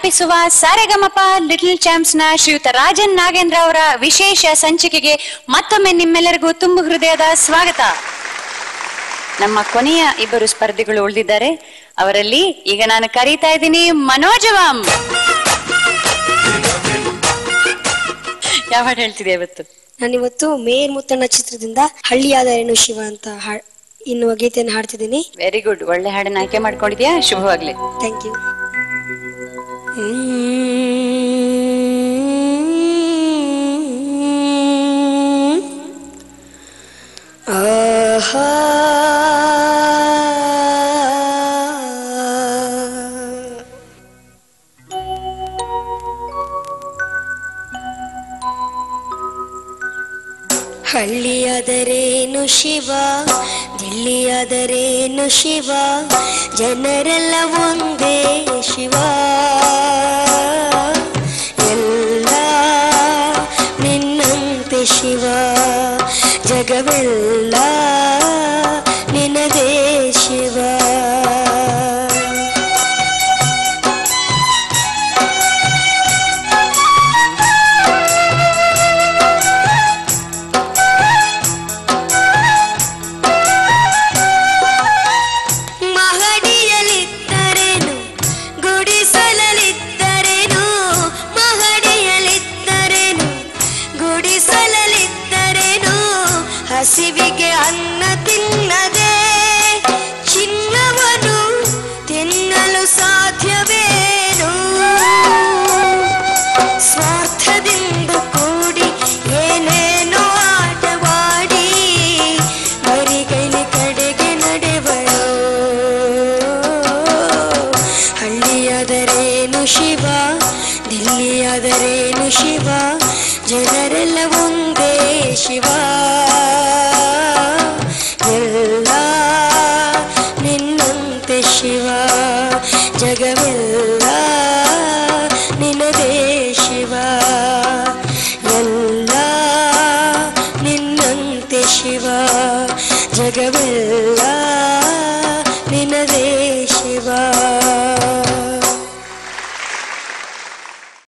ಅರ್ಪಿಸುವ Saregamapa little champs ನ ಶ್ರೀಯುತ ರಾಜನ್ ನಾಗೇಂದ್ರ ಅವರ ವಿಶೇಷ ಸಂಚಿಕೆಗೆ ಮತ್ತೊಮ್ಮೆ ನಿಮ್ಮೆಲ್ಲರಿಗೂ ತುಂಬು ಹೃದಯದ ಸ್ವಾಗತ. ನಮ್ಮ ಕೊನೆಯ ಇಬ್ಬರು ಸ್ಪರ್ಧಿಗಳು ಉಳಿದಿದ್ದಾರೆ. ಅವರಲ್ಲಿ ಈಗ ನಾನು ಕರೀತಾ ಇದ್ದೀನಿ ಮನೋಜವಂ. ಯಾವ ಹಾಡು ಹೇಳ್ತಿದೆ ಇವತ್ತು? ನಾನಿವತ್ತು ಮೇಯರ್ ಮುತ್ತಣ್ಣ ಚಿತ್ರದಿಂದ ಹಳ್ಳಿಯಾದರೇನು ಶಿವ ಅಂತ ಇನ್ನುವ ಗೀತೆಯನ್ನು ಹಾಡ್ತಿದ್ದೀನಿ. ವೆರಿ ಗುಡ್, ಒಳ್ಳೆ ಹಾಡನ್ನ ಆಯ್ಕೆ ಮಾಡ್ಕೊಂಡಿದ್ಯಾ, ಶುಭವಾಗ್ಲಿ. Thank you. ಹಳ್ಳಿಯಾದರೇನು ಶಿವ, ದಿಲ್ಲಿಯಾದರೇನು ಶಿವ, ಜನರೆಲ್ಲ ಒಂದೇ ಶಿವ, ಎಲ್ಲ ನಿನ್ನಂತೆ ಶಿವ, ಜಗವೆಲ್ಲ ನಿನದೇ ಶಿವ. ಹಸಿವಿಗೆ ಅನ್ನ ತಿನ್ನದೆ ಚಿನ್ನವನ್ನು ತಿನ್ನಲು ಸಾಧ್ಯವೇನು? ಸ್ವಾರ್ಥದಿಂದ ಕೂಡಿ ಏನೇನೋ ಆಟವಾಡಿ ಬರಿಗೈಲಿ ಕಡೆಗೆ ನಡೆವಳು. ಹಳ್ಳಿಯಾದರೇನು ಶಿವ, ದಿಲ್ಲಿಯಾದರೇನು ಶಿವ, ಜನರೆಲ್ಲ ಒಂದೇ ಶಿವ, ಎಲ್ಲ ನಿನ್ನಂತೆ ಶಿವ, ಜಗವೆಲ್ಲ ನಿನದೇ ಶಿವ, ಎಲ್ಲ ನಿನ್ನಂತೆ ಶಿವ, ಜಗವೆಲ್ಲ